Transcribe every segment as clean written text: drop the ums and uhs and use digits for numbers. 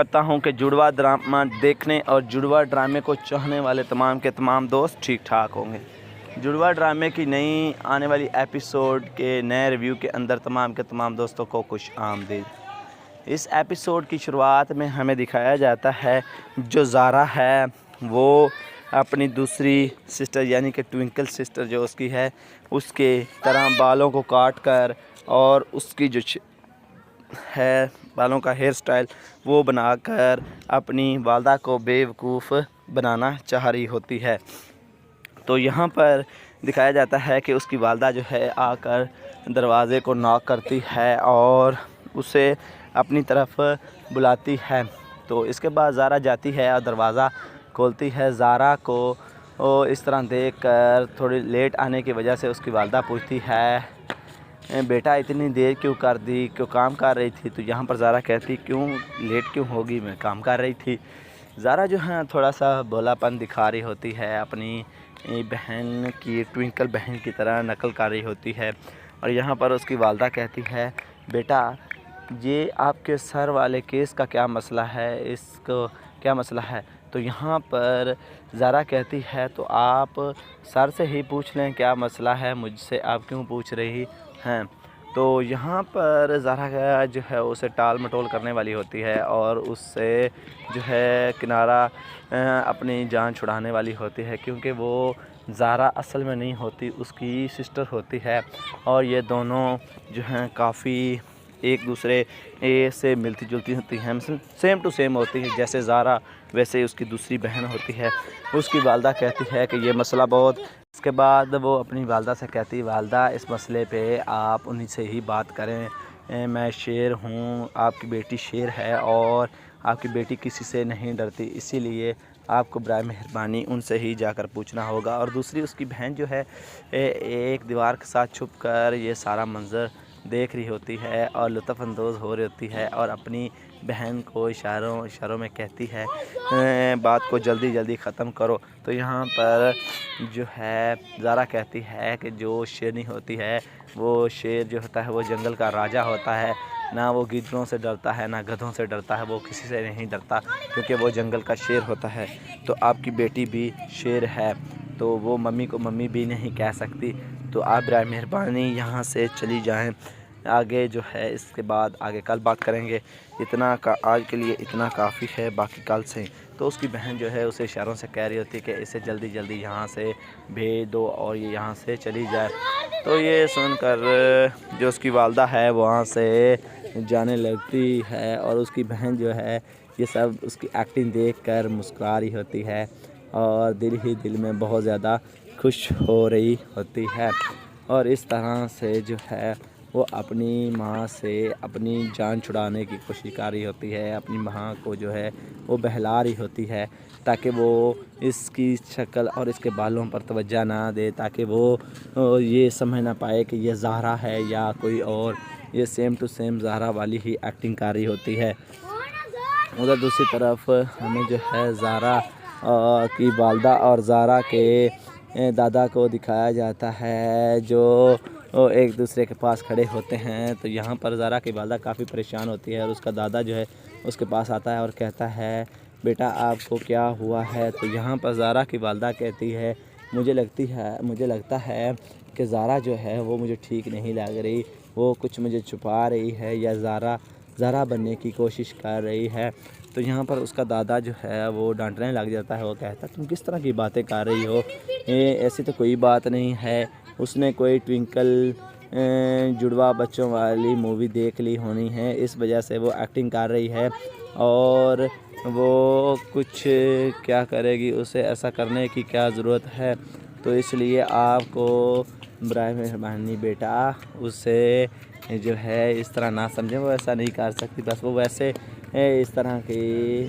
करता हूँ कि जुड़वा ड्रामा देखने और जुड़वा ड्रामे को चाहने वाले तमाम के तमाम दोस्त ठीक ठाक होंगे। जुड़वा ड्रामे की नई आने वाली एपिसोड के नए रिव्यू के अंदर तमाम के तमाम दोस्तों को खुश आमदीद। इस एपिसोड की शुरुआत में हमें दिखाया जाता है जो ज़ारा है वो अपनी दूसरी सिस्टर यानी कि ट्विंकल सिस्टर जो उसकी है उसके तरह बालों को काट कर और उसकी जो है बालों का हेयर स्टाइल वो बनाकर अपनी वालदा को बेवकूफ़ बनाना चाह रही होती है। तो यहाँ पर दिखाया जाता है कि उसकी वालदा जो है आकर दरवाज़े को नॉक करती है और उसे अपनी तरफ बुलाती है। तो इसके बाद ज़ारा जाती है और दरवाज़ा खोलती है। ज़ारा को इस तरह देखकर थोड़ी लेट आने की वजह से उसकी वालदा पूछती है बेटा इतनी देर क्यों कर दी, क्यों काम कर रही थी? तो यहाँ पर ज़ारा कहती क्यों लेट क्यों होगी, मैं काम कर रही थी। ज़ारा जो है थोड़ा सा भोलापन दिखा रही होती है, अपनी बहन की ट्विंकल बहन की तरह नकल कर रही होती है। और यहाँ पर उसकी वालदा कहती है बेटा ये आपके सर वाले केस का क्या मसला है, इसको क्या मसला है? तो यहाँ पर ज़ारा कहती है तो आप सर से ही पूछ लें क्या मसला है, मुझसे आप क्यों पूछ रही हैं? तो यहाँ पर ज़ारा जो है उसे टाल मटोल करने वाली होती है और उससे जो है किनारा अपनी जान छुड़ाने वाली होती है, क्योंकि वो ज़ारा असल में नहीं होती, उसकी सिस्टर होती है। और ये दोनों जो हैं काफ़ी एक दूसरे से मिलती जुलती होती हैं, सेम टू सेम होती है। जैसे ज़ारा वैसे ही उसकी दूसरी बहन होती है। उसकी वालदा कहती है कि ये मसला बहुत। इसके बाद वो अपनी वालदा से कहती वालदा इस मसले पे आप उन्हीं से ही बात करें, मैं शेर हूँ, आपकी बेटी शेर है और आपकी बेटी किसी से नहीं डरती, इसीलिए आपको बराए मेहरबानी उनसे ही जाकर पूछना होगा। और दूसरी उसकी बहन जो है एक दीवार के साथ छुप कर ये सारा मंज़र देख रही होती है और लुत्फ़ अंदोज़ हो रही होती है और अपनी बहन को इशारों में कहती है बात को जल्दी जल्दी ख़त्म करो। तो यहाँ पर जो है ज़ारा कहती है कि जो शेरनी होती है वो शेर जो होता है वो जंगल का राजा होता है, ना वो गिद्धों से डरता है ना गधों से डरता है, वो किसी से नहीं डरता क्योंकि वो जंगल का शेर होता है। तो आपकी बेटी भी शेर है, तो वो मम्मी को मम्मी भी नहीं कह सकती, तो आप बराए मेहरबानी यहाँ से चली जाएं। आगे जो है इसके बाद आगे कल बात करेंगे, इतना का आज के लिए इतना काफ़ी है, बाकी कल से। तो उसकी बहन जो है उसे इशारों से कह रही होती है कि इसे जल्दी जल्दी यहाँ से भेज दो और ये यहाँ से चली जाए। तो ये सुनकर जो उसकी वालदा है वहाँ से जाने लगती है और उसकी बहन जो है ये सब उसकी एक्टिंग देखकर मुस्कुरा रही होती है और दिल ही दिल में बहुत ज़्यादा खुश हो रही होती है। और इस तरह से जो है वो अपनी माँ से अपनी जान छुड़ाने की कोशिश कर रही होती है, अपनी माँ को जो है वो बहला रही होती है ताकि वो इसकी शक्ल और इसके बालों पर तवज्जो ना दे, ताकि वो ये समझ ना पाए कि ये ज़ारा है या कोई और। ये सेम टू सेम ज़ारा वाली ही एक्टिंग कर रही होती है। उधर दूसरी तरफ हमें जो है ज़ारा की वालदा और ज़ारा के दादा को दिखाया जाता है जो एक दूसरे के पास खड़े होते हैं। तो यहाँ पर ज़ारा की वालदा काफ़ी परेशान होती है और उसका दादा जो है उसके पास आता है और कहता है बेटा आपको क्या हुआ है? तो यहाँ पर ज़ारा की वालदा कहती है मुझे लगता है कि ज़ारा जो है वो मुझे ठीक नहीं लग रही, वो कुछ मुझे छुपा रही है या ज़ारा बनने की कोशिश कर रही है। तो यहाँ पर उसका दादा जो है वो डांटने लग जाता है, वो कहता है तुम किस तरह की बातें कर रही हो, ऐसी तो कोई बात नहीं है, उसने कोई ट्विंकल जुड़वा बच्चों वाली मूवी देख ली होनी है, इस वजह से वो एक्टिंग कर रही है और वो कुछ क्या करेगी, उसे ऐसा करने की क्या ज़रूरत है। तो इसलिए आपको बराए मेहरबानी बेटा उसे जो है इस तरह ना समझें, वो ऐसा नहीं कर सकती, बस वो वैसे इस तरह की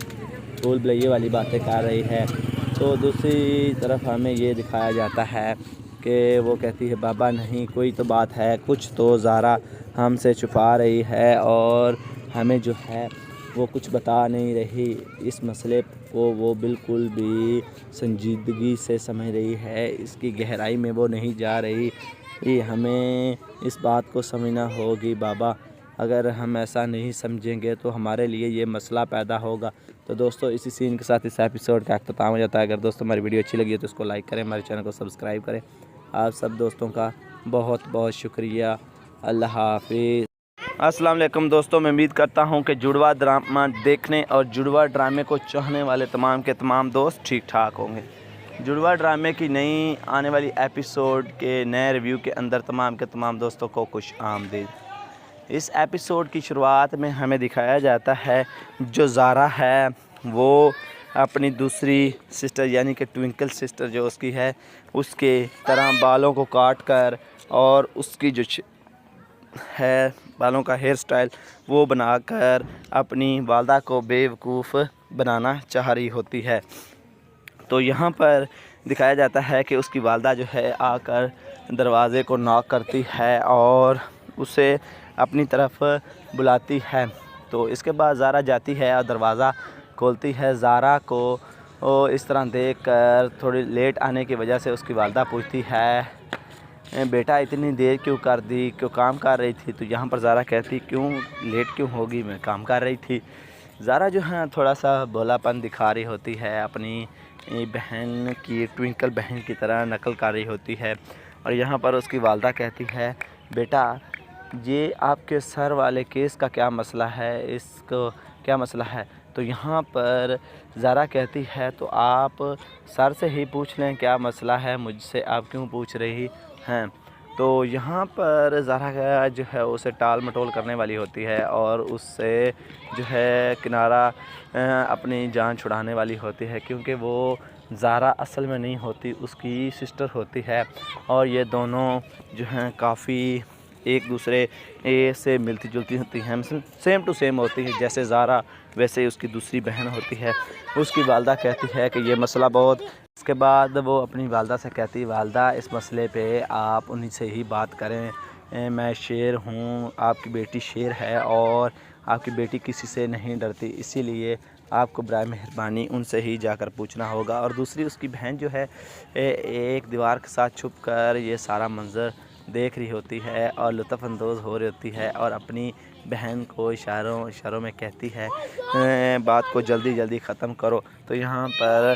भूल भुलैये वाली बातें कर रही है। तो दूसरी तरफ हमें ये दिखाया जाता है कि वो कहती है बाबा नहीं कोई तो बात है, कुछ तो ज़ारा हमसे छुपा रही है और हमें जो है वो कुछ बता नहीं रही, इस मसले को वो बिल्कुल भी संजीदगी से समझ रही है, इसकी गहराई में वो नहीं जा रही, हमें इस बात को समझना होगी बाबा, اگر ہم ایسا نہیں سمجھیں گے تو ہمارے لیے یہ مسئلہ پیدا ہوگا۔ تو دوستو اسی سین کے ساتھ اس ایپیسوڈ کا اختتام ہو جاتا ہے۔ اگر دوستو ہماری ویڈیو اچھی لگی ہے تو اس کو لائک کریں، ہمارے چینل کو سبسکرائب کریں۔ آپ سب دوستوں کا بہت بہت شکریہ۔ اللہ حافظ۔ السلام علیکم دوستوں، میں امید کرتا ہوں کہ جڑواں ڈرامہ دیکھنے اور جڑواں ڈرامے کو چاہنے والے تمام کے تمام دوست ٹھیک ٹھاک ہوں گے۔ جڑواں ڈرامے کی نئی آنے والی ایپیسوڈ کے نئے ریویو کے اندر تمام کے تمام دوستوں کو خوش آمدید۔ اس ایپیسوڈ کی شروعات میں ہمیں دکھایا جاتا ہے جو زارا ہے وہ اپنی دوسری سسٹر یعنی کہ ٹوئنکل سسٹر جو اس کی ہے اس کے طرح بالوں کو کاٹ کر اور اس کی جو ہے بالوں کا ہیئر سٹائل وہ بنا کر اپنی والدہ کو بیوقوف بنانا چاہ رہی ہوتی ہے۔ تو یہاں پر دکھایا جاتا ہے کہ اس کی والدہ جو ہے آ کر دروازے کو ناک کرتی ہے اور اسے اپنی طرف بلاتی ہے۔ تو اس کے بعد زارا جاتی ہے اور دروازہ کھولتی ہے۔ زارا کو اس طرح دیکھ کر تھوڑی لیٹ آنے کی وجہ سے اس کی والدہ پوچھتی ہے بیٹا اتنی دیر کیوں کر دی، کیوں کام کر رہی تھی؟ تو یہاں پر زارا کہتی کیوں لیٹ کیوں ہوگی، میں کام کر رہی تھی۔ زارا جو ہے تھوڑا سا بھولا پن دکھا رہی ہوتی ہے، اپنی بہن کی ٹوئنکل بہن کی طرح نقل کر رہی ہوتی ہے۔ اور یہاں پر اس کی والدہ کہتی ہے بیٹا یہ آپ کے سر والے کیس کا کیا مسئلہ ہے، اس کو کیا مسئلہ ہے؟ تو یہاں پر زارا کہتی ہے تو آپ سر سے ہی پوچھ لیں کیا مسئلہ ہے، مجھ سے آپ کیوں پوچھ رہی ہیں؟ تو یہاں پر زارا جو ہے اسے ٹال مٹول کرنے والی ہوتی ہے اور اس سے جو ہے کنارہ اپنی جان چھڑانے والی ہوتی ہے، کیونکہ وہ زارا اصل میں نہیں ہوتی، اس کی سسٹر ہوتی ہے اور یہ دونوں جو ہیں کافی ایک دوسرے سے ملتی جلتی ہوتی ہیں، سیم ٹو سیم ہوتی ہے، جیسے زارا ویسے اس کی دوسری بہن ہوتی ہے۔ اس کی والدہ کہتی ہے کہ یہ مسئلہ بہت، اس کے بعد وہ اپنی والدہ سے کہتی والدہ اس مسئلے پہ آپ انہی سے ہی بات کریں، میں شیر ہوں، آپ کی بیٹی شیر ہے اور آپ کی بیٹی کسی سے نہیں ڈرتی، اسی لیے آپ کو برائے مہربانی ان سے ہی جا کر پوچھنا ہوگا۔ اور دوسری اس کی بہن جو ہے ایک دیوار کے ساتھ چھپ کر یہ سارا منظر دیکھ رہی ہوتی ہے اور لطف اندوز ہو رہی ہوتی ہے اور اپنی بہن کو اشاروں میں کہتی ہے بات کو جلدی جلدی ختم کرو۔ تو یہاں پر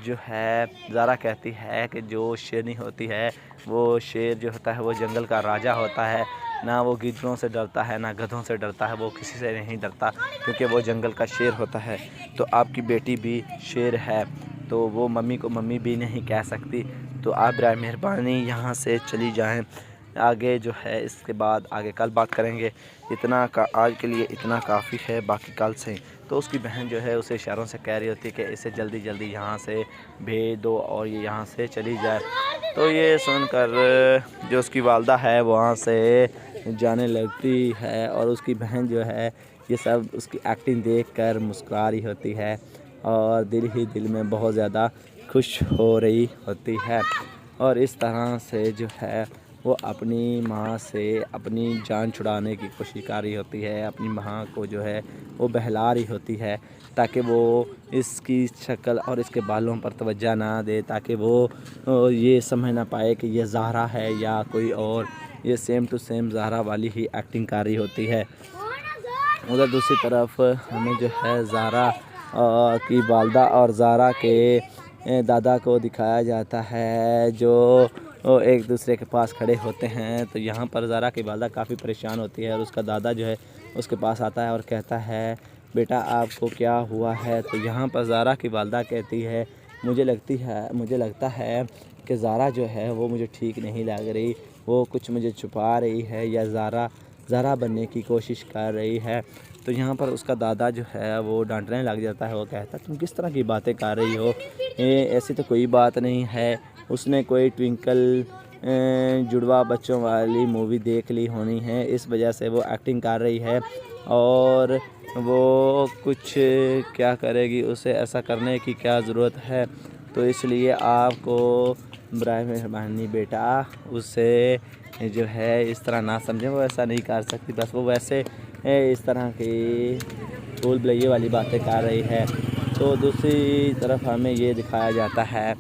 جو ہے زارا کہتی ہے کہ جو شیرنی ہوتی ہے وہ شیر جو ہوتا ہے وہ جنگل کا راجا ہوتا ہے، نہ وہ گدڑوں سے ڈرتا ہے نہ گدھوں سے ڈرتا ہے، وہ کسی سے نہیں ڈرتا کیونکہ وہ جنگل کا شیر ہوتا ہے۔ تو آپ کی بیٹی بھی شیر ہے تو وہ ممی کو ممی بھی نہیں کہہ سکتی، تو آپ برائے مہربانی یہاں سے چلی جائیں، آگے جو ہے اس کے بعد آگے کل بات کریں گے، اتنا کا آج کے لیے اتنا کافی ہے، باقی کل سے۔ تو اس کی بہن جو ہے اسے اشاروں سے کہہ رہی ہوتی ہے کہ اسے جلدی جلدی یہاں سے بھیج دو اور یہ یہاں سے چلی جائے۔ تو یہ سن کر جو اس کی والدہ ہے وہاں سے جانے لگتی ہے اور اس کی بہن جو ہے یہ سب اس کی ایکٹنگ دیکھ کر مسکرا رہی ہوتی ہے اور دل ہی دل میں بہت زیادہ خوش ہو رہی ہوتی ہے۔ اور اس طرح سے جو ہے وہ اپنی ماں سے اپنی جان چھڑانے کی کوشش کر رہی ہوتی ہے، اپنی ماں کو جو ہے وہ بہلا رہی ہوتی ہے تاکہ وہ اس کی شکل اور اس کے بالوں پر توجہ نہ دے، تاکہ وہ یہ سمجھ نہ پائے کہ یہ زہرا ہے یا کوئی اور، یہ سیم ٹو سیم زہرا والی ہی ایکٹنگ کر رہی ہوتی ہے۔ ادھر دوسری طرف ہمیں جو ہے زہرا کی والدہ اور زہرا کے دادا کو دکھایا جاتا ہے جو ایک دوسرے کے پاس کھڑے ہوتے ہیں۔ تو یہاں پر زہرا کی والدہ کافی پریشان ہوتی ہے اور اس کا دادا جو ہے اس کے پاس آتا ہے اور کہتا ہے بیٹا آپ کو کیا ہوا ہے؟ تو یہاں پر زہرا کی والدہ کہتی ہے مجھے لگتا ہے کہ زہرا جو ہے وہ مجھے ٹھیک نہیں لگ رہی، وہ کچھ مجھے چھپا رہی ہے یا زہرا بننے کی کوشش کر رہی ہے۔ تو یہاں پر اس کا دادا جو ہے وہ ڈانٹنے لگ جاتا ہے، وہ کہتا ہے تم کس طرح کی باتیں کر رہی ہو، ایسی تو کوئی بات نہیں ہے، اس نے کوئی ٹوئنکل جڑوا بچوں والی مووی دیکھ لی ہونی ہے، اس وجہ سے وہ ایکٹنگ کر رہی ہے اور وہ کچھ کیا کرے گی، اسے ایسا کرنے کی کیا ضرورت ہے؟ تو اس لیے آپ کو برائے مہربانی بیٹا اسے جو ہے اس طرح نہ سمجھیں، وہ ایسا نہیں کر سکتی، بس وہ ویسے اس طرح کی بھول بھلیے والی باتیں کر رہی ہے۔ تو دوسری طرف ہمیں یہ دکھایا جاتا ہے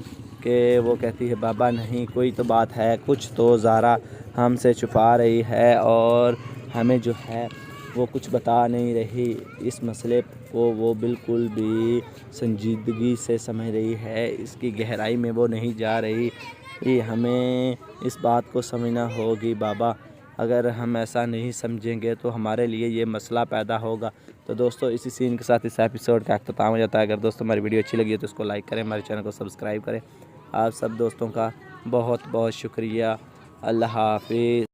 کہ وہ کہتی ہے بابا نہیں کوئی تو بات ہے، کچھ تو زہرا ہم سے چھپا رہی ہے اور ہمیں جو ہے وہ کچھ بتا نہیں رہی، اس مسئلے کو وہ بالکل بھی سنجیدگی سے سمجھ رہی ہے، اس کی گہرائی میں وہ نہیں جا رہی۔ ہمیں اس بات کو سمجھنا ہوگی بابا، اگر ہم ایسا نہیں سمجھیں گے تو ہمارے لیے یہ مسئلہ پیدا ہوگا۔ تو دوستو اسی سین کے ساتھ اس ایپیسوڈ کا اختتام ہو جاتا ہے۔ اگر دوستو ہماری ویڈیو اچھی لگی ہے تو اس کو لائک کریں، ہمارے چینل کو سبسکرائب کریں۔ آپ سب دوستوں کا بہت بہت شکریہ۔ اللہ حافظ۔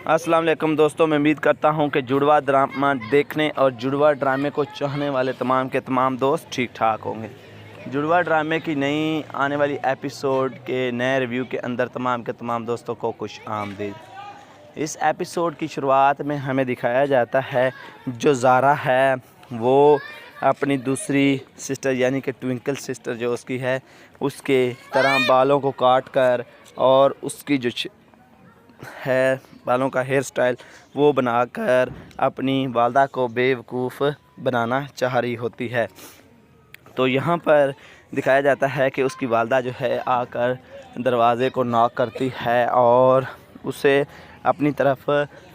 السلام علیکم دوستوں، میں امید کرتا ہوں کہ جڑواں ڈرامہ دیکھنے اور جڑواں ڈرامے کو چاہنے والے تمام کے تمام دوست ٹھیک ٹھاک ہوں گے۔ جڑواں ڈرامے کی نئی آنے والی ایپیسوڈ کے نئے ریویو کے اندر تمام کے تمام دوستوں کو خوش آمدید۔ اس ایپیسوڈ کی شروعات میں ہمیں دکھایا جاتا ہے جو زارا ہے وہ اپنی دوسری سسٹر یعنی کہ ٹوئنکل سسٹر جو اس کی ہے اس کے طرح بالوں کو کاٹ کر اور اس کی جو ہے بالوں کا ہیئر سٹائل وہ بنا کر اپنی والدہ کو بیوقوف بنانا چاہ رہی ہوتی ہے۔ تو یہاں پر دکھایا جاتا ہے کہ اس کی والدہ جو ہے آ کر دروازے کو ناک کرتی ہے اور اسے اپنی طرف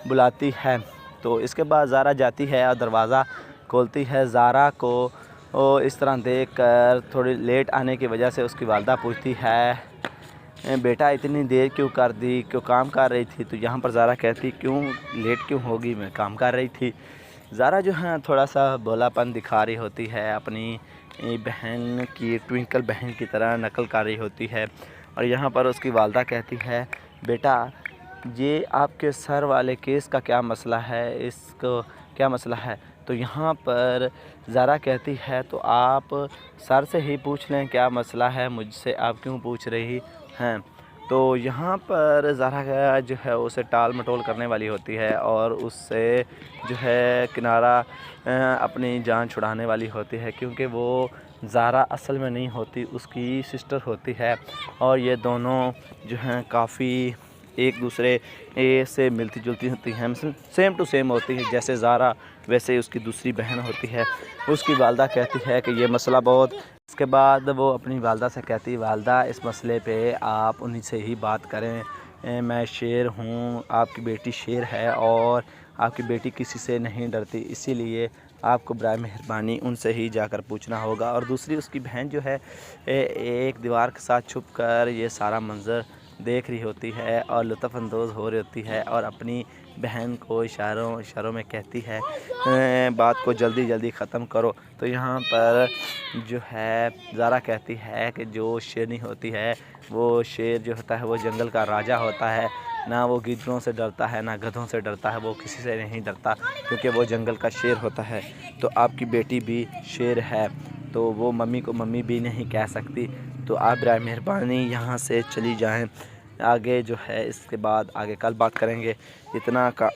بلاتی ہے۔ تو اس کے بعد زارا جاتی ہے اور دروازہ کھولتی ہے۔ زارا کو اس طرح دیکھ کر تھوڑی لیٹ آنے کی وجہ سے اس کی والدہ پوچھتی ہے بیٹا اتنی دیر کیوں کر دی، کیوں کام کر رہی تھی؟ تو یہاں پر زارا کہتی کیوں لیٹ کیوں ہوگی، میں کام کر رہی تھی۔ زارا جو ہے تھوڑا سا بولا پن دکھا رہی ہوتی ہے، اپنی بہن کی ٹوئنکل بہن کی طرح نقل کر رہی ہوتی ہے۔ اور یہاں پر اس کی والدہ کہتی ہے بیٹا یہ آپ کے سر والے کیس کا کیا مسئلہ ہے، اس کو کیا مسئلہ ہے؟ تو یہاں پر زارا کہتی ہے تو آپ سر سے ہی پوچھ لیں کیا مسئلہ ہے، مجھ سے آپ کیوں پوچھ رہی ہیں؟ تو یہاں پر زارا جو ہے اسے ٹال مٹول کرنے والی ہوتی ہے اور اس سے جو ہے کنارہ اپنی جان چھڑانے والی ہوتی ہے، کیونکہ وہ زارا اصل میں نہیں ہوتی، اس کی سسٹر ہوتی ہے اور یہ دونوں جو ہیں کافی ایک دوسرے سے ملتی جلتی ہوتی ہیں، سیم ٹو سیم ہوتی ہے، جیسے زارا ویسے ہی اس کی دوسری بہن ہوتی ہے۔ اس کی والدہ کہتی ہے کہ یہ مسئلہ بہت، اس کے بعد وہ اپنی والدہ سے کہتی والدہ اس مسئلے پہ آپ انہی سے ہی بات کریں، میں شیر ہوں، آپ کی بیٹی شیر ہے اور آپ کی بیٹی کسی سے نہیں ڈرتی، اسی لیے آپ کو برائے مہربانی ان سے ہی جا کر پوچھنا ہوگا۔ اور دوسری اس کی بہن جو ہے ایک دیوار کے ساتھ چھپ کر یہ سارا منظر دیکھ رہی ہوتی ہے اور لطف اندوز ہو رہی ہوتی ہے اور اپنی بہن کو اشاروں میں کہتی ہے بات کو جلدی جلدی ختم کرو۔ تو یہاں پر جو ہے زارا کہتی ہے کہ جو شیرنی ہوتی ہے وہ شیر جو ہوتا ہے وہ جنگل کا راجا ہوتا ہے، نہ وہ گدڑوں سے ڈرتا ہے نہ گدھوں سے ڈرتا ہے، وہ کسی سے نہیں ڈرتا کیونکہ وہ جنگل کا شیر ہوتا ہے۔ تو آپ کی بیٹی بھی شیر ہے تو وہ ممی کو ممی بھی نہیں کہہ سکتی، تو آپ برائے مہربانی یہاں سے چلی جائیں، آگے جو ہے اس کے بعد آگے کل بات کریں گے،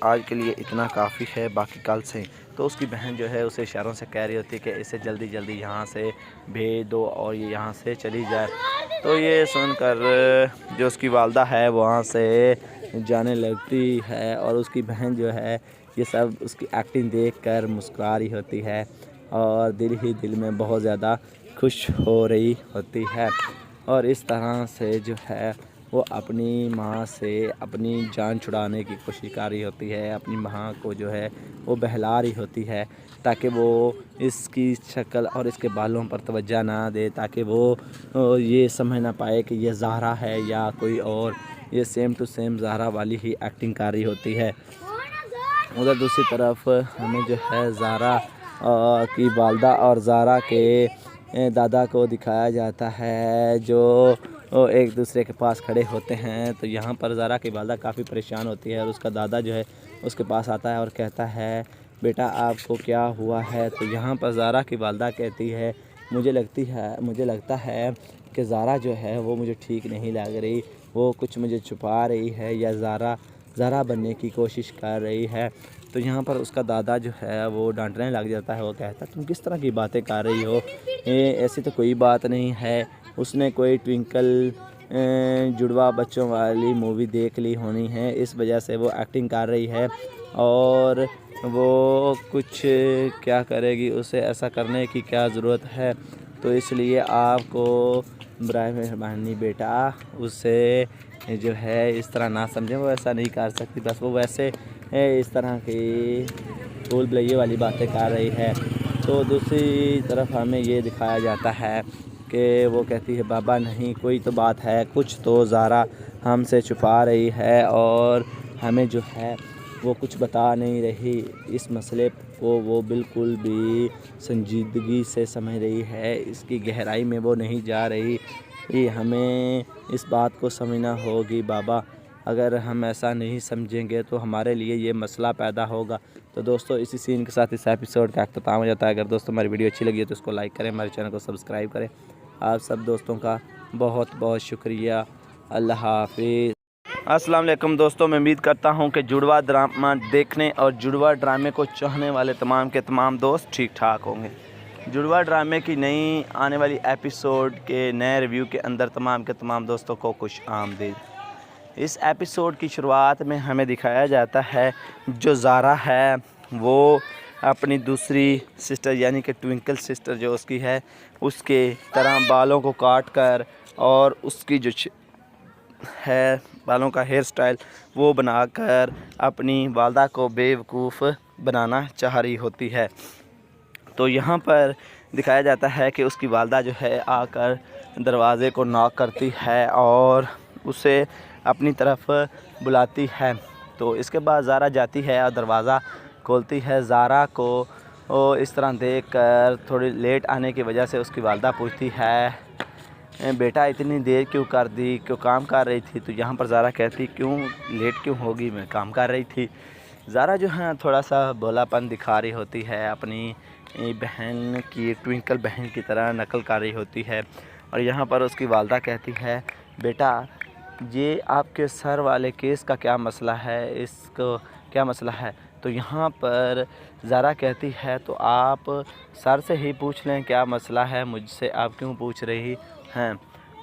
آج کے لیے اتنا کافی ہے، باقی کل سے۔ تو اس کی بہن جو ہے اسے اشاروں سے کہہ رہی ہوتی ہے کہ اسے جلدی جلدی یہاں سے بھیج دو اور یہ یہاں سے چلی جائے۔ تو یہ سن کر جو اس کی والدہ ہے وہاں سے جانے لگتی ہے اور اس کی بہن جو ہے یہ سب اس کی ایکٹنگ دیکھ کر مسکرا رہی ہوتی ہے اور دل ہی دل میں بہت زیادہ خوش ہو رہی ہوتی ہے، اور اس طرح سے جو ہے وہ اپنی ماں سے اپنی جان چھڑانے کی کوشش کر رہی ہوتی ہے، اپنی ماں کو جو ہے وہ بہلا رہی ہوتی ہے تاکہ وہ اس کی شکل اور اس کے بالوں پر توجہ نہ دے، تاکہ وہ یہ سمجھ نہ پائے کہ یہ زہرا ہے یا کوئی اور، یہ سیم ٹو سیم زہرا والی ہی ایکٹنگ کر رہی ہوتی ہے۔ ادھر دوسری طرف ہمیں جو ہے زارا کی والدہ اور زارا کے دادا کو دکھایا جاتا ہے جو ایک دوسرے کے پاس کھڑے ہوتے ہیں۔ تو یہاں پر زارا کی والدہ کافی پریشان ہوتی ہے اور اس کا دادا جو ہے اس کے پاس آتا ہے اور کہتا ہے بیٹا آپ کو کیا ہوا ہے؟ تو یہاں پر زارا کی والدہ کہتی ہے مجھے لگتا ہے کہ زارا جو ہے وہ مجھے ٹھیک نہیں لگ رہی، وہ کچھ مجھے چھپا رہی ہے یا زارا بننے کی کوشش کر رہی ہے۔ تو یہاں پر اس کا دادا جو ہے وہ ڈانٹنے لگ جاتا ہے، وہ کہتا ہے تم کس طرح کی باتیں کر رہی ہو، ایسی تو کوئی بات نہیں ہے، اس نے کوئی ٹوئنکل جڑوا بچوں والی مووی دیکھ لی ہونی ہے، اس وجہ سے وہ ایکٹنگ کر رہی ہے اور وہ کچھ کیا کرے گی، اسے ایسا کرنے کی کیا ضرورت ہے؟ تو اس لیے آپ کو برائے مہربانی بیٹا اسے جو ہے اس طرح نہ سمجھیں، وہ ایسا نہیں کر سکتی، بس وہ ویسے اس طرح کی भूल भुलैया वाली बातें कर रही है। तो दूसरी तरफ हमें ये दिखाया जाता है कि वो कहती है बाबा नहीं कोई तो बात है, कुछ तो ज़ारा हमसे छुपा रही है और हमें जो है वो कुछ बता नहीं रही। इस मसले को वो बिल्कुल भी संजीदगी से समझ रही है, इसकी गहराई में वो नहीं जा रही। हमें इस बात को समझना होगी बाबा, अगर हम ऐसा नहीं समझेंगे तो हमारे लिए ये मसला पैदा होगा। तो दोस्तों इसी सीन के साथ इस एपिसोड का अख्ताम हो जाता है। अगर दोस्तों हमारी वीडियो अच्छी लगी है तो इसको लाइक करें, हमारे चैनल को सब्सक्राइब करें। आप सब दोस्तों का बहुत बहुत शुक्रिया। अल्लाह हाफिज़। अस्सलाम वालेकुम दोस्तों, मैं उम्मीद करता हूं कि जुड़वा ड्रामा देखने और जुड़वा ड्रामे को चाहने वाले तमाम के तमाम दोस्त ठीक ठाक होंगे। जुड़वा ड्रामे की नई आने वाली एपिसोड के नए रिव्यू के अंदर तमाम के तमाम दोस्तों को खुश आमदीद। इस एपिसोड की शुरुआत में हमें दिखाया जाता है जो ज़ारा है वो अपनी दूसरी सिस्टर यानी कि ट्विंकल सिस्टर जो उसकी है उसके तरह बालों को काट कर और उसकी जो है बालों का हेयर स्टाइल वो बनाकर अपनी वालदा को बेवकूफ़ बनाना चाह रही होती है। तो यहाँ पर दिखाया जाता है कि उसकी वालदा जो है आकर दरवाज़े को नॉक करती है और उसे अपनी तरफ बुलाती है। तो इसके बाद ज़ारा जाती है और दरवाज़ा खोलती है। ज़ारा को इस तरह देखकर थोड़ी लेट आने की वजह से उसकी वालदा पूछती है बेटा इतनी देर क्यों कर दी, क्यों काम कर रही थी? तो यहाँ पर ज़ारा कहती क्यों लेट क्यों होगी, मैं काम कर रही थी। ज़ारा जो है थोड़ा सा भोलापन दिखा रही होती है, अपनी बहन की ट्विंकल बहन की तरह नकल कर रही होती है। और यहाँ पर उसकी वालदा कहती है बेटा ये आपके सर वाले केस का क्या मसला है, इसको क्या मसला है? तो यहाँ पर ज़ारा कहती है तो आप सर से ही पूछ लें क्या मसला है, मुझसे आप क्यों पूछ रही हैं?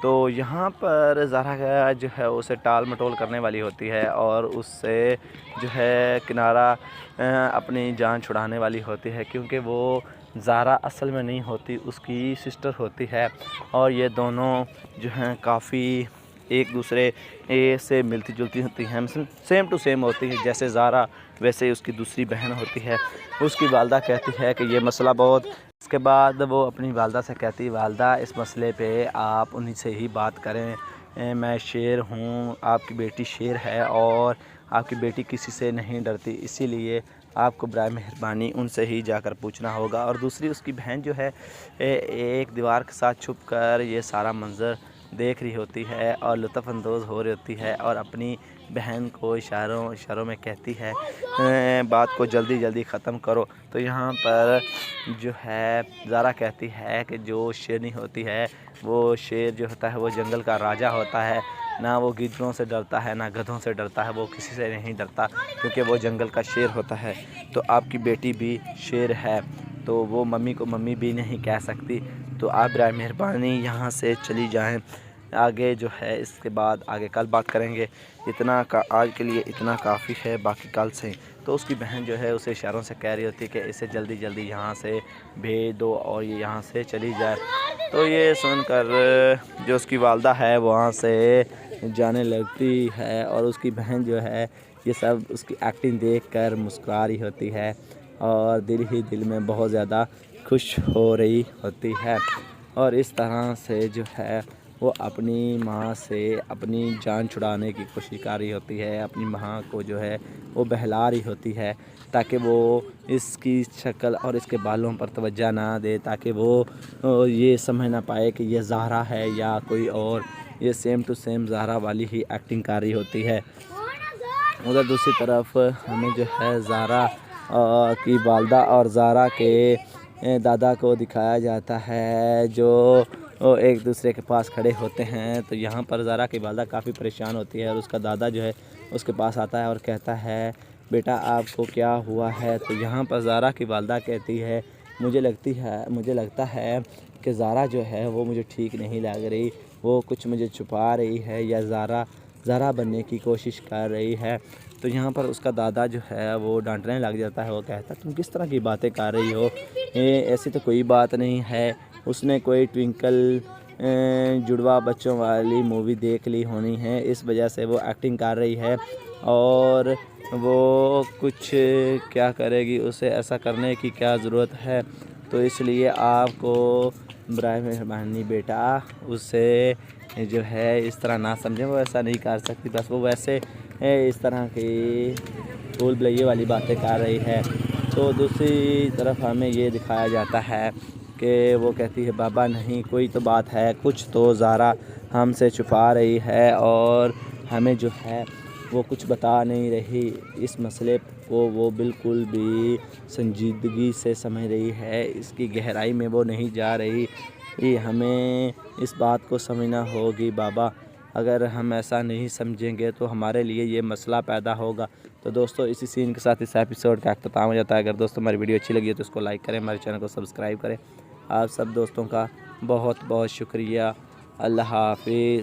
तो यहाँ पर ज़ारा जो है उसे टाल मटोल करने वाली होती है और उससे जो है किनारा अपनी जान छुड़ाने वाली होती है, क्योंकि वो ज़ारा असल में नहीं होती, उसकी सिस्टर होती है। और ये दोनों जो हैं काफ़ी एक दूसरे से मिलती जुलती होती हैं, सेम टू सेम होती है, जैसे ज़ारा वैसे उसकी दूसरी बहन होती है। उसकी वालदा कहती है कि ये मसला बहुत। इसके बाद वो अपनी वालदा से कहती है वालदा इस मसले पे आप उन्हीं से ही बात करें, मैं शेर हूँ, आपकी बेटी शेर है और आपकी बेटी किसी से नहीं डरती, इसीलिए आपको बराए मेहरबानी उनसे ही जाकर पूछना होगा। और दूसरी उसकी बहन जो है एक दीवार के साथ छुप कर ये सारा मंज़र देख रही होती है और लुत्फ़अंदोज़ हो रही होती है और अपनी बहन को इशारों में कहती है बात को जल्दी जल्दी ख़त्म करो। तो यहाँ पर जो है ज़ारा कहती है कि जो शेरनी होती है वो शेर जो होता है वो जंगल का राजा होता है, ना वो गिद्धों से डरता है ना गधों से डरता है, वो किसी से नहीं डरता क्योंकि वो जंगल का शेर होता है। तो आपकी बेटी भी शेर है तो वो मम्मी को मम्मी भी नहीं कह सकती, तो आप बराए मेहरबानी यहाँ से चली जाएं। आगे जो है इसके बाद आगे कल बात करेंगे, इतना का आज के लिए इतना काफ़ी है, बाकी कल से। तो उसकी बहन जो है उसे इशारों से कह रही होती है कि इसे जल्दी जल्दी यहाँ से भेज दो और ये यहाँ से चली जाए। तो ये सुनकर जो उसकी वालदा है वहाँ से जाने लगती है और उसकी बहन जो है ये सब उसकी एक्टिंग देखकर मुस्कुरा रही होती है और दिल ही दिल में बहुत ज़्यादा खुश हो रही होती है। और इस तरह से जो है वो अपनी माँ से अपनी जान छुड़ाने की कोशिश कर रही होती है, अपनी माँ को जो है वो बहला रही होती है ताकि वो इसकी शक्ल और इसके बालों पर तवज्जो ना दे, ताकि वो ये समझ ना पाए कि ये ज़ारा है या कोई और। ये सेम टू सेम ज़ारा वाली ही एक्टिंग कर रही होती है। उधर दूसरी तरफ हमें जो है ज़ारा की वालदा और ज़ारा के दादा को दिखाया जाता है जो एक दूसरे के पास खड़े होते हैं। तो यहाँ पर ज़ारा की वालदा काफ़ी परेशान होती है और उसका दादा जो है उसके पास आता है और कहता है बेटा आपको क्या हुआ है? तो यहाँ पर ज़ारा की वालदा कहती है मुझे लगता है कि ज़ारा जो है वो मुझे ठीक नहीं लग रही, वो कुछ मुझे छुपा रही है या ज़ारा बनने की कोशिश कर रही है। तो यहाँ पर उसका दादा जो है वो डांटने लग जाता है, वो कहता है तुम किस तरह की बातें कर रही हो, ऐसी तो कोई बात नहीं है। उसने कोई ट्विंकल जुड़वा बच्चों वाली मूवी देख ली होनी है, इस वजह से वो एक्टिंग कर रही है। और وہ کچھ کیا کرے گی، اسے ایسا کرنے کی کیا ضرورت ہے؟ تو اس لیے آپ کو برائے مہربانی بیٹا اسے جو ہے اس طرح نہ سمجھیں، وہ ایسا نہیں کر سکتی، بس وہ ویسے اس طرح کی بھول بھلیے والی باتیں کر رہی ہے۔ تو دوسری طرف ہمیں یہ دکھایا جاتا ہے کہ وہ کہتی ہے بابا نہیں، کوئی تو بات ہے، کچھ تو زارا ہم سے چھپا رہی ہے اور ہمیں جو ہے وہ کچھ بتا نہیں رہی۔ اس مسئلے کو وہ بالکل بھی سنجیدگی سے سمجھ رہی ہے، اس کی گہرائی میں وہ نہیں جا رہی۔ ہمیں اس بات کو سمجھنا ہوگی بابا، اگر ہم ایسا نہیں سمجھیں گے تو ہمارے لیے یہ مسئلہ پیدا ہوگا۔ تو دوستو اسی سین کے ساتھ اس ایپیسوڈ کا اختتام ہو جاتا ہے۔ اگر دوستو ہماری ویڈیو اچھی لگی ہے تو اس کو لائک کریں، ہمارے چینل کو سبسکرائب کریں۔ آپ سب دوستوں کا بہت بہت شکریہ۔ اللہ حافظ۔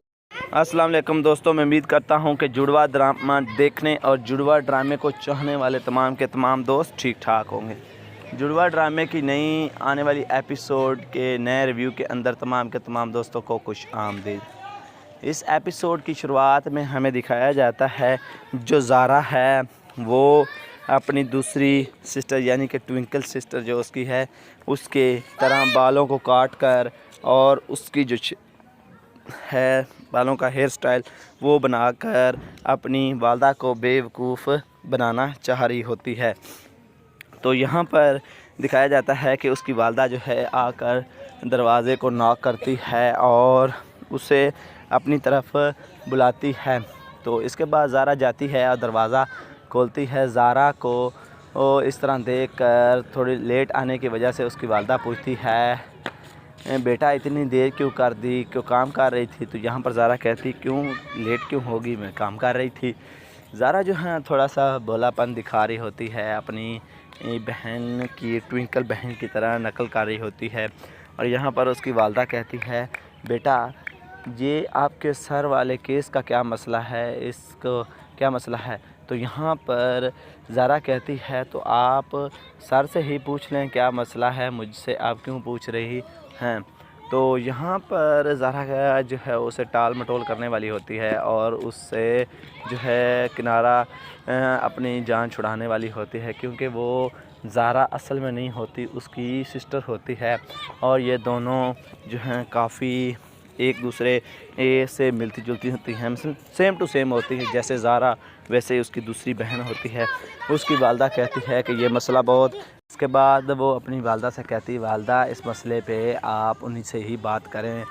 السلام علیکم دوستوں، میں امید کرتا ہوں کہ جڑواں ڈرامہ دیکھنے اور جڑواں ڈرامے کو چاہنے والے تمام کے تمام دوست ٹھیک ٹھاک ہوں گے۔ جڑواں ڈرامے کی نئی آنے والی ایپیسوڈ کے نئے ریویو کے اندر تمام کے تمام دوستوں کو خوش آمدید۔ اس ایپیسوڈ کی شروعات میں ہمیں دکھایا جاتا ہے جو زارا ہے وہ اپنی دوسری سسٹر یعنی کہ ٹوئنکل سسٹر جو اس کی ہے، اس کے طرح بالوں کو کاٹ کر اور اس کی جو ہے بالوں کا ہیئر سٹائل وہ بنا کر اپنی والدہ کو بیوقوف بنانا چاہ رہی ہوتی ہے۔ تو یہاں پر دکھایا جاتا ہے کہ اس کی والدہ جو ہے آ کر دروازے کو ناک کرتی ہے اور اسے اپنی طرف بلاتی ہے۔ تو اس کے بعد زارا جاتی ہے اور دروازہ کھولتی ہے۔ زارا کو اس طرح دیکھ کر تھوڑی لیٹ آنے کی وجہ سے اس کی والدہ پوچھتی ہے بیٹا اتنی دیر کیوں کر دی، کیوں کام کر رہی تھی؟ تو یہاں پر زارا کہتی کیوں لیٹ کیوں ہوگی، میں کام کر رہی تھی۔ زارا جو ہے تھوڑا سا بھولا پن دکھا رہی ہوتی ہے، اپنی بہن کی ٹوئنکل بہن کی طرح نقل کر رہی ہوتی ہے۔ اور یہاں پر اس کی والدہ کہتی ہے بیٹا یہ آپ کے سر والے کیس کا کیا مسئلہ ہے، اس کو کیا مسئلہ ہے؟ تو یہاں پر زارا کہتی ہے تو آپ سر سے ہی پوچھ لیں کیا مسئلہ ہے، مجھ سے آپ کیوں پوچھ رہی ہیں؟ تو یہاں پر زارا جو ہے اسے ٹال مٹول کرنے والی ہوتی ہے اور اس سے جو ہے کنارہ اپنی جان چھڑانے والی ہوتی ہے، کیونکہ وہ زارا اصل میں نہیں ہوتی، اس کی سسٹر ہوتی ہے اور یہ دونوں جو ہیں کافی ایک دوسرے سے ملتی جلتی ہوتی ہیں، سیم ٹو سیم ہوتی ہے، جیسے زارا ویسے اس کی دوسری بہن ہوتی ہے۔ اس کی والدہ کہتی ہے کہ یہ مسئلہ بہت، اس کے بعد وہ اپنی والدہ سے کہتی والدہ اس مسئلے پہ آپ انہی سے ہی بات کریں،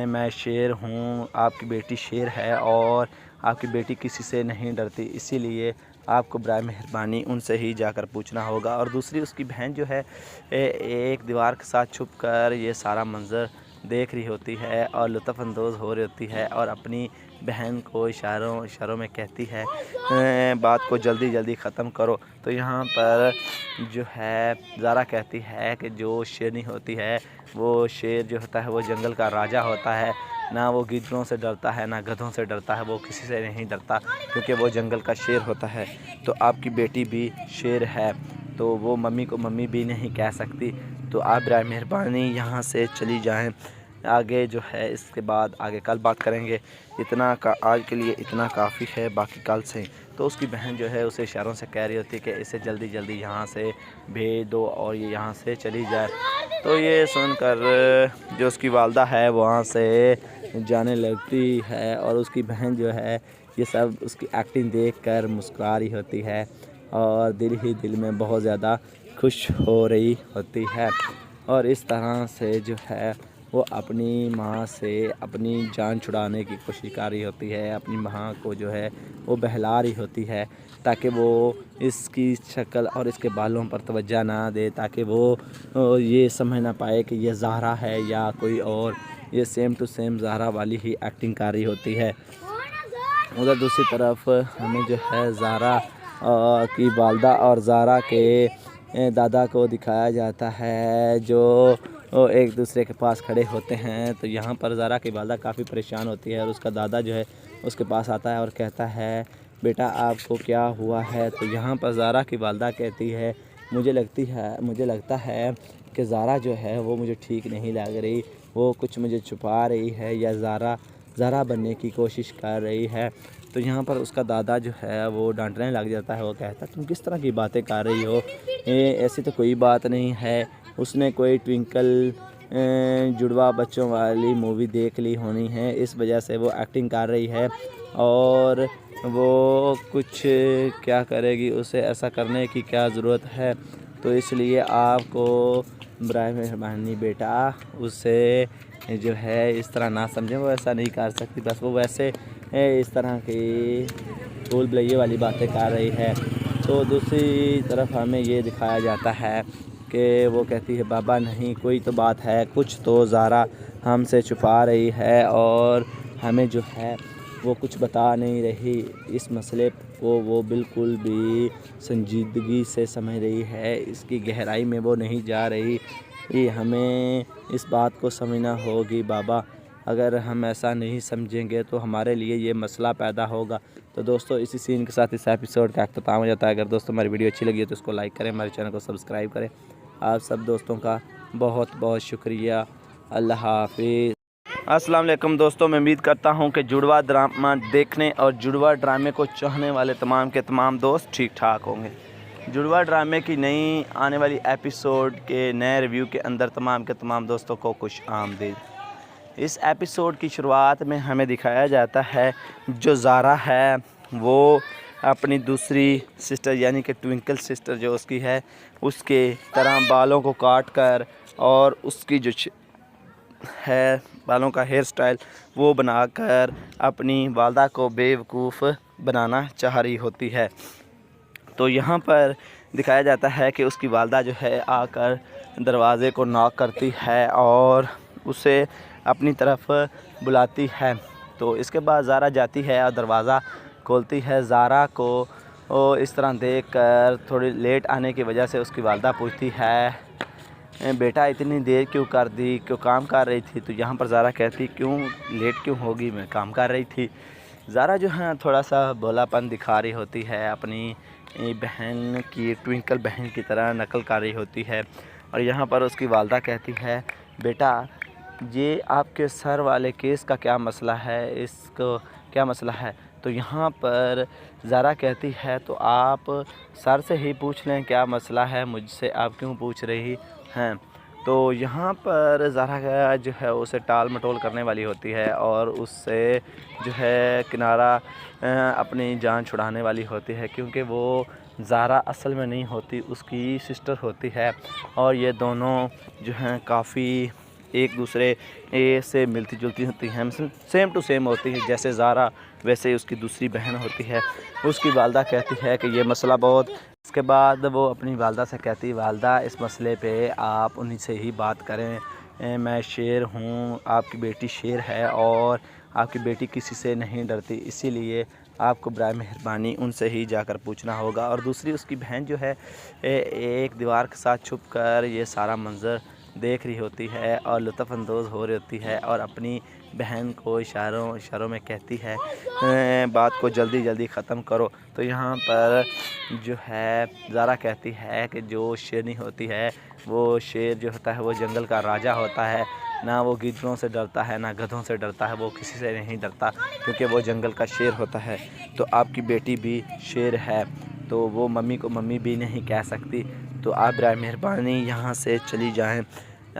میں شیر ہوں، آپ کی بیٹی شیر ہے اور آپ کی بیٹی کسی سے نہیں ڈرتی، اسی لیے آپ کو برائے مہربانی ان سے ہی جا کر پوچھنا ہوگا۔ اور دوسری اس کی بہن جو ہے ایک دیوار کے ساتھ چھپ کر یہ سارا منظر دیکھ رہی ہوتی ہے اور لطف اندوز ہو رہی ہوتی ہے اور اپنی بہن کو اشاروں میں کہتی ہے بات کو جلدی جلدی ختم کرو۔ تو یہاں پر جو ہے زارا کہتی ہے کہ جو شیرنی ہوتی ہے وہ شیر جو ہوتا ہے وہ جنگل کا راجہ ہوتا ہے، نہ وہ گدڑوں سے ڈرتا ہے نہ گدھوں سے ڈرتا ہے، وہ کسی سے نہیں ڈرتا کیونکہ وہ جنگل کا شیر ہوتا ہے۔ تو آپ کی بیٹی بھی شیر ہے تو وہ ممی کو ممی بھی نہیں کہہ سکتی، تو آپ برائے مہربانی یہاں سے چلی جائیں، آگے جو ہے اس کے بعد آگے کل بات کریں گے، اتنا کا آج کے لیے اتنا کافی ہے، باقی کل سے۔ تو اس کی بہن جو ہے اسے اشاروں سے کہہ رہی ہوتی ہے کہ اسے جلدی جلدی یہاں سے بھیج دو اور یہ یہاں سے چلی جائے۔ تو یہ سن کر جو اس کی والدہ ہے وہاں سے جانے لگتی ہے اور اس کی بہن جو ہے یہ سب اس کی ایکٹنگ دیکھ کر مسکرا رہی ہوتی ہے اور دل ہی دل میں بہت زیادہ خوش ہو رہی ہوتی ہے، اور اس طرح سے جو ہے وہ اپنی ماں سے اپنی جان چھڑانے کی کوشش کر رہی ہوتی ہے، اپنی ماں کو جو ہے وہ بہلا رہی ہوتی ہے تاکہ وہ اس کی شکل اور اس کے بالوں پر توجہ نہ دے، تاکہ وہ یہ سمجھ نہ پائے کہ یہ زہرا ہے یا کوئی اور، یہ سیم ٹو سیم زہرا والی ہی ایکٹنگ کر رہی ہوتی ہے۔ ادھر دوسری طرف ہمیں جو ہے زارا کی والدہ اور زارا کے دادا کو دکھایا جاتا ہے جو ایک دوسرے کے پاس کھڑے ہوتے ہیں۔ تو یہاں پر زارا کی والدہ کافی پریشان ہوتی ہے اور اس کا دادا جو ہے اس کے پاس آتا ہے اور کہتا ہے بیٹا آپ کو کیا ہوا ہے؟ تو یہاں پر زارا کی والدہ کہتی ہے مجھے لگتا ہے کہ زارا جو ہے وہ مجھے ٹھیک نہیں لگ رہی، وہ کچھ مجھے چھپا رہی ہے، یا زارا ज़ारा बनने की कोशिश कर रही है। तो यहाँ पर उसका दादा जो है वो डांटने लग जाता है। वो कहता है तुम किस तरह की बातें कर रही हो, ऐसी तो कोई बात नहीं है। उसने कोई ट्विंकल जुड़वा बच्चों वाली मूवी देख ली होनी है, इस वजह से वो एक्टिंग कर रही है और वो कुछ क्या करेगी, उसे ऐसा करने की क्या ज़रूरत है। तो इसलिए आपको बराए मेहरबानी बेटा उसे जो है इस तरह ना समझें, वो ऐसा नहीं कर सकती। बस वो वैसे इस तरह की भूल भुलैये वाली बातें कर रही है। तो दूसरी तरफ हमें ये दिखाया जाता है कि वो कहती है बाबा नहीं, कोई तो बात है, कुछ तो ज़ारा हमसे छुपा रही है और हमें जो है वो कुछ बता नहीं रही। इस मसले को वो बिल्कुल भी संजीदगी से समझ रही है, इसकी गहराई में वो नहीं जा रही। हमें इस बात को समझना होगी बाबा, अगर हम ऐसा नहीं समझेंगे तो हमारे लिए ये मसला पैदा होगा। तो दोस्तों इसी सीन के साथ इस एपिसोड का अख्ताम हो जाता है। अगर दोस्तों हमारी वीडियो अच्छी लगी है तो इसको लाइक करें, हमारे चैनल को सब्सक्राइब करें। आप सब दोस्तों का बहुत बहुत शुक्रिया। अल्लाह हाफिज़। अस्सलाम वालेकुम दोस्तों, मैं उम्मीद करता हूं कि जुड़वा ड्रामा देखने और जुड़वा ड्रामे को चाहने वाले तमाम के तमाम दोस्त ठीक ठाक होंगे। जुड़वा ड्रामे की नई आने वाली एपिसोड के नए रिव्यू के अंदर तमाम के तमाम दोस्तों को खुश आमदीद। इस एपिसोड की शुरुआत में हमें दिखाया जाता है जो ज़ारा है वो अपनी दूसरी सिस्टर यानी कि ट्विंकल सिस्टर जो उसकी है उसके तरह बालों को काट कर और उसकी जो है बालों का हेयर स्टाइल वो बनाकर अपनी वालदा को बेवकूफ़ बनाना चाह रही होती है। तो यहाँ पर दिखाया जाता है कि उसकी वालदा जो है आकर दरवाज़े को नॉक करती है और उसे अपनी तरफ बुलाती है। तो इसके बाद ज़ारा जाती है और दरवाज़ा खोलती है। ज़ारा को इस तरह देखकर थोड़ी लेट आने की वजह से उसकी वालदा पूछती है बेटा इतनी देर क्यों कर दी, क्यों काम कर रही थी। तो यहाँ पर ज़ारा कहती क्यों लेट क्यों होगी, मैं काम कर रही थी। ज़ारा जो है थोड़ा सा भोलापन दिखा रही होती है, अपनी बहन की ट्विंकल बहन की तरह नकल कर रही होती है। और यहाँ पर उसकी वालदा कहती है बेटा ये आपके सर वाले केस का क्या मसला है, इसको क्या मसला है। तो यहाँ पर ज़ारा कहती है तो आप सर से ही पूछ लें क्या मसला है, मुझसे आप क्यों पूछ रही हैं। तो यहाँ पर ज़ारा का जो है उसे टाल मटोल करने वाली होती है और उससे जो है किनारा अपनी जान छुड़ाने वाली होती है, क्योंकि वो ज़ारा असल में नहीं होती, उसकी सिस्टर होती है। और ये दोनों जो हैं काफ़ी एक दूसरे से मिलती जुलती होती हैं, सेम टू सेम होती है। जैसे ज़ारा वैसे ही उसकी दूसरी बहन होती है। उसकी वालदा कहती है कि ये मसला बहुत। इसके बाद वो अपनी वालदा से कहती है वालदा इस मसले पे आप उन्हीं से ही बात करें, मैं शेर हूँ, आपकी बेटी शेर है और आपकी बेटी किसी से नहीं डरती, इसीलिए आपको बराए मेहरबानी उनसे ही जाकर पूछना होगा। और दूसरी उसकी बहन जो है एक दीवार के साथ छुप कर ये सारा मंज़र देख रही होती है और लुत्फ़अंदोज़ हो रही होती है और अपनी बहन को इशारों में कहती है बात को जल्दी जल्दी ख़त्म करो। तो यहाँ पर जो है ज़ारा कहती है कि जो शेरनी होती है वो शेर जो होता है वो जंगल का राजा होता है, ना वो गिद्धों से डरता है ना गधों से डरता है, वो किसी से नहीं डरता क्योंकि वो जंगल का शेर होता है। तो आपकी बेटी भी शेर है, तो वो मम्मी को मम्मी भी नहीं कह सकती। तो आप बराए मेहरबानी यहाँ से चली जाएं,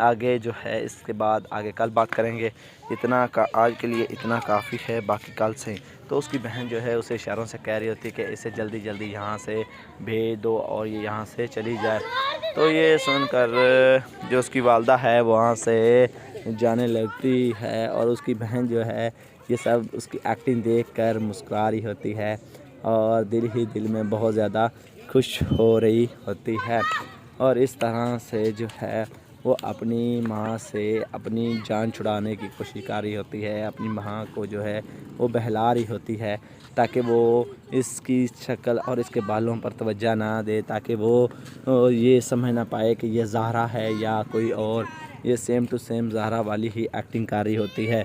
आगे जो है इसके बाद आगे कल बात करेंगे। इतना का आज के लिए इतना काफ़ी है, बाकी कल से। तो उसकी बहन जो है उसे इशारों से कह रही होती है कि इसे जल्दी जल्दी यहाँ से भेज दो और ये यहाँ से चली जाए। तो ये सुनकर जो उसकी वालदा है वहाँ से जाने लगती है और उसकी बहन जो है ये सब उसकी एक्टिंग देखकर मुस्कुरा रही होती है और दिल ही दिल में बहुत ज़्यादा खुश हो रही होती है। और इस तरह से जो है वो अपनी माँ से अपनी जान छुड़ाने की कोशिश कर रही होती है, अपनी माँ को जो है वो बहला रही होती है ताकि वो इसकी शक्ल और इसके बालों पर तवज्जो ना दे, ताकि वो ये समझ ना पाए कि ये ज़ारा है या कोई और। ये सेम टू सेम ज़ारा वाली ही एक्टिंग कर रही होती है।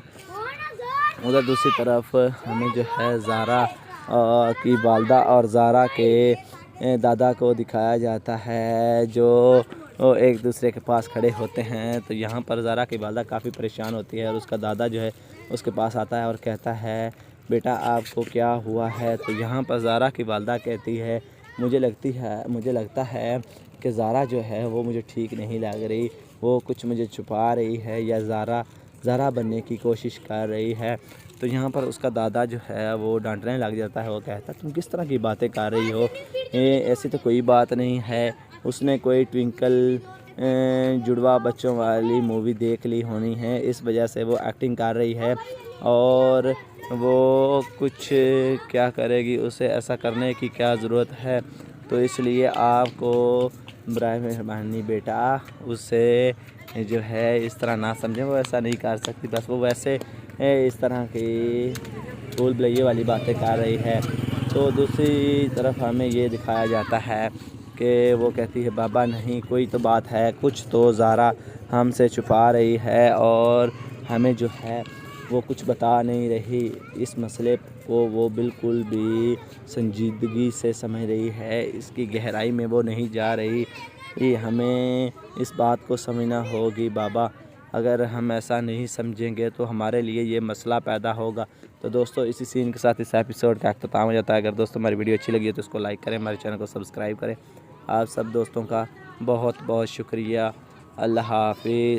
उधर दूसरी तरफ हमें जो है ज़ारा की वालदा और ज़ारा के दादा को दिखाया जाता है जो वो एक दूसरे के पास खड़े होते हैं। तो यहाँ पर ज़ारा की वालदा काफ़ी परेशान होती है और उसका दादा जो है उसके पास आता है और कहता है बेटा आपको क्या हुआ है। तो यहाँ पर ज़ारा की वालदा कहती है मुझे लगता है कि ज़ारा जो है वो मुझे ठीक नहीं लग रही, वो कुछ मुझे छुपा रही है या ज़ारा बनने की कोशिश कर रही है। तो यहाँ पर उसका दादा जो है वो डांटने लग जाता है। वो कहता है तुम किस तरह की बातें कर रही हो, ऐसी तो कोई बात नहीं है। उसने कोई ट्विंकल जुड़वा बच्चों वाली मूवी देख ली होनी है, इस वजह से वो एक्टिंग कर रही है और वो कुछ क्या करेगी, उसे ऐसा करने की क्या ज़रूरत है। तो इसलिए आपको बराए मेहरबानी बेटा उसे जो है इस तरह ना समझें, वो ऐसा नहीं कर सकती, बस वो वैसे इस तरह की भूल भुलैये वाली बातें कर रही है। तो दूसरी तरफ हमें ये दिखाया जाता है कि वो कहती है बाबा नहीं कोई तो बात है, कुछ तो ज़ारा हमसे छुपा रही है और हमें जो है वो कुछ बता नहीं रही। इस मसले को वो बिल्कुल भी संजीदगी से समझ रही है, इसकी गहराई में वो नहीं जा रही। हमें इस बात को समझना होगी बाबा, अगर हम ऐसा नहीं समझेंगे तो हमारे लिए ये मसला पैदा होगा। तो दोस्तों इसी सीन के साथ इस एपिसोड का अख्ताम हो जाता है। अगर दोस्तों हमारी वीडियो अच्छी लगी है तो इसको लाइक करें, हमारे चैनल को सब्सक्राइब करें। आप सब दोस्तों का बहुत बहुत शुक्रिया। अल्लाह हाफिज़।